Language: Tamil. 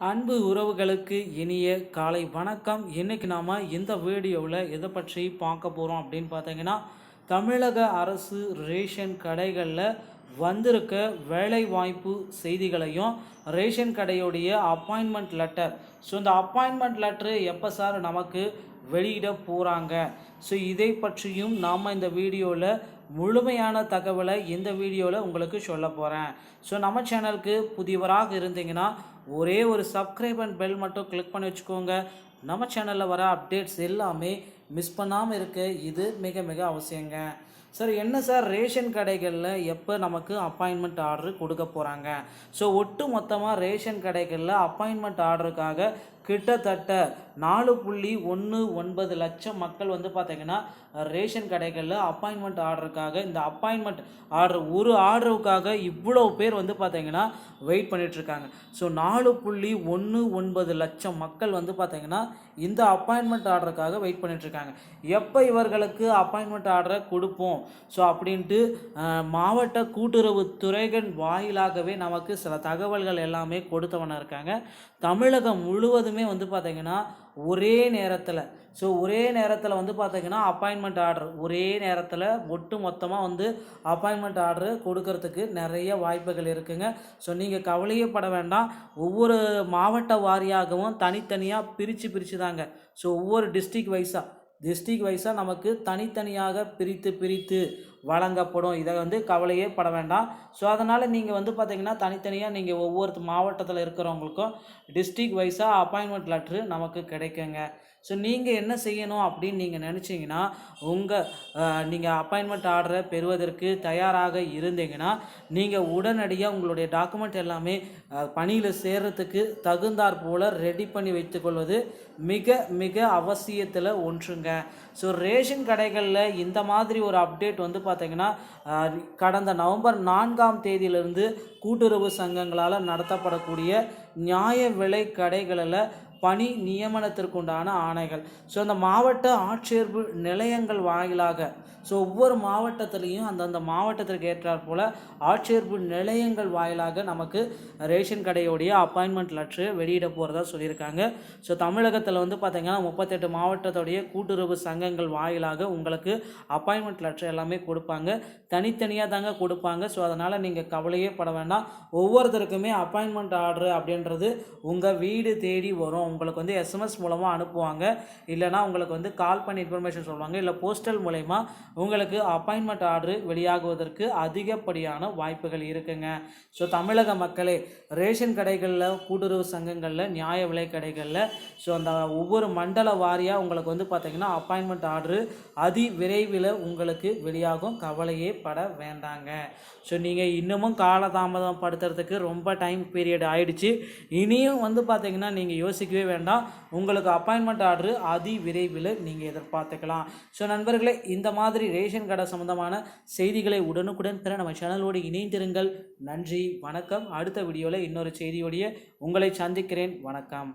அன்பு உறவுகளுக்கு இனிய காலை வணக்கம். இன்றைக்கி நாம் இந்த வீடியோவில் எதை பற்றி பார்க்க போகிறோம் அப்படின்னு பார்த்தீங்கன்னா, தமிழக அரசு ரேஷன் கடைகளில் வந்திருக்க வேலைவாய்ப்பு செய்திகளையும் ரேஷன் கடையுடைய அப்பாயின்மெண்ட் லெட்டர். ஸோ இந்த அப்பாயின்மெண்ட் லெட்ரு எப்போ சார் நமக்கு வெளியிட போகிறாங்க, ஸோ இதை பற்றியும் நாம் இந்த வீடியோவில் முழுமையான தகவலை இந்த வீடியோவில் உங்களுக்கு சொல்ல போகிறேன். ஸோ நம்ம சேனலுக்கு புதியவராக இருந்தீங்கன்னா ஒரே ஒரு சப்ஸ்கிரைப் அண்ட் பெல் மட்டும் கிளிக் பண்ணி வச்சுக்கோங்க. நம்ம சேனலில் வர அப்டேட்ஸ் எல்லாமே மிஸ் பண்ணாமல் இருக்க இது மிக மிக அவசியங்க. சார் என்ன சார் ரேஷன் கடைகளில் எப்போ நமக்கு அப்பாயின்மெண்ட் ஆர்டர் கொடுக்க போகிறாங்க? ஸோ ஒட்டு மொத்தமாக ரேஷன் கடைகளில் அப்பாயின்மெண்ட் ஆர்டருக்காக கிட்டத்தட்ட 4.19 லட்சம் மக்கள் பார்த்திங்கன்னா ரேஷன் கடைகளில் அப்பாயின்மெண்ட் ஆர்டருக்காக இந்த அப்பாயின்மெண்ட் ஆர்டர் ஒரு ஆர்டருக்காக இவ்வளோ பேர் பார்த்திங்கன்னா வெயிட் பண்ணிகிட்ருக்காங்க. ஸோ 4.19 லட்சம் மக்கள் பார்த்திங்கன்னா இந்த அப்பாயின்மெண்ட் ஆர்டருக்காக வெயிட் பண்ணிகிட்ருக்காங்க. எப்போ இவர்களுக்கு அப்பாயின்மெண்ட் ஆர்டரை கொடுப்போம் ஸோ அப்படின்ட்டு மாவட்ட கூட்டுறவு துறைகள் வாயிலாகவே நமக்கு சில தகவல்கள் எல்லாமே கொடுத்தவன இருக்காங்க. தமிழகம் முழுவதுமே பார்த்திங்கன்னா ஒரே நேரத்தில் பார்த்திங்கன்னா அப்பாயின்மெண்ட் ஆர்டர் ஒரே நேரத்தில் ஒட்டு மொத்தமாக அப்பாயின்மெண்ட் ஆர்டர் கொடுக்கறதுக்கு நிறைய வாய்ப்புகள் இருக்குங்க. ஸோ நீங்கள் கவலையே பட வேண்டாம். ஒவ்வொரு மாவட்ட வாரியாகவும் தனித்தனியாக பிரித்து தாங்க. ஸோ ஒவ்வொரு டிஸ்ட்ரிக்ட் வைஸாக நமக்கு தனித்தனியாக பிரித்து வழங்கப்படும். இதை கவலையே பட வேண்டாம். ஸோ அதனால் நீங்கள் பார்த்திங்கன்னா தனித்தனியாக நீங்கள் ஒவ்வொரு மாவட்டத்தில் இருக்கிறவங்களுக்கும் டிஸ்ட்ரிக்ட் வைஸாக அப்பாயின்மெண்ட் லெட்ரு நமக்கு கிடைக்குங்க. ஸோ நீங்கள் என்ன செய்யணும் அப்படின்னு நீங்கள் நினச்சிங்கன்னா, நீங்கள் அப்பாயின்மெண்ட் ஆர்டரை பெறுவதற்கு தயாராக இருந்தீங்கன்னா நீங்கள் உடனடியாக உங்களுடைய டாக்குமெண்ட் எல்லாமே பணியில் சேர்கிறதுக்கு தகுந்தாற் போல் ரெடி பண்ணி வைத்துக்கொள்வது மிக மிக அவசியத்தில் ஒன்றுங்க. ஸோ ரேஷன் கடைகளில் இந்த மாதிரி ஒரு அப்டேட் பார்த்திங்கன்னா கடந்த நவம்பர் 4ஆம் தேதியிலிருந்து கூட்டுறவு சங்கங்களால் நடத்தப்படக்கூடிய நியாய விலை கடைகளில் பணி நியமனத்திற்குண்டான ஆணைகள். ஸோ அந்த மாவட்ட ஆட்சேர்ப்பு நிலையங்கள் வாயிலாக ஒவ்வொரு மாவட்டத்திலையும் அந்தந்த மாவட்டத்திற்கு ஏற்றாற் போல் ஆட்சேர்ப்பு நிலையங்கள் வாயிலாக நமக்கு ரேஷன் கடையோடைய அப்பாயின்மெண்ட் லெட்ரு வெளியிட போகிறதா சொல்லியிருக்காங்க. ஸோ தமிழகத்தில் பார்த்திங்கன்னா 38 மாவட்டத்துடைய கூட்டுறவு சங்கங்கள் வாயிலாக உங்களுக்கு அப்பாயின்மெண்ட் லெட்ரு எல்லாமே கொடுப்பாங்க. தனித்தனியாக தாங்க கொடுப்பாங்க. ஸோ அதனால் நீங்கள் கவலையே பட வேண்டாம். ஒவ்வொருத்தருக்குமே அப்பாயின்மெண்ட் ஆர்டர் அப்படின்றது உங்கள் வீடு தேடி வரும். உங்களுக்கு எஸ்எம்எஸ் மூலமாக அனுப்புவாங்க, இல்லைனா உங்களுக்கு கால் பண்ணி இன்ஃபர்மேஷன் சொல்லுவாங்க, இல்லை போஸ்டல் மூலமா உங்களுக்கு அப்பாயின்மெண்ட் ஆர்டர் வெளியாகுவதற்கு அதிகப்படியான வாய்ப்புகள் இருக்குங்க. ஸோ தமிழக மக்களே, ரேஷன் கடைகளில் கூட்டுறவு சங்கங்களில் நியாய விலை கடைகளில் அந்த ஒவ்வொரு மண்டல வாரியாக உங்களுக்கு பார்த்திங்கன்னா அப்பாயின்மெண்ட் ஆர்டர் அதி விரைவில் உங்களுக்கு வெளியாகும். கவலையே பட வேண்டாங்க. ஸோ நீங்கள் இன்னமும் காலதாமதம் படுத்துறதுக்கு ரொம்ப டைம் பீரியட் ஆகிடுச்சு. இனியும் பார்த்திங்கன்னா நீங்கள் யோசிக்கவே வேண்டாம். உங்களுக்கு அப்பாயின்மெண்ட் ஆர்டர் அதி விரைவில் நீங்கள் எதிர்பார்த்துக்கலாம். ஸோ நண்பர்களே, இந்த மாதிரி ரேஷன் கடை சம்பந்தமான செய்திகளை உடனுக்குடன் பெற நம்ம சேனலோடு இணைந்திருங்கள். நன்றி, வணக்கம். அடுத்த வீடியோவில் இன்னொரு செய்தியோடைய உங்களை சந்திக்கிறேன். வணக்கம்.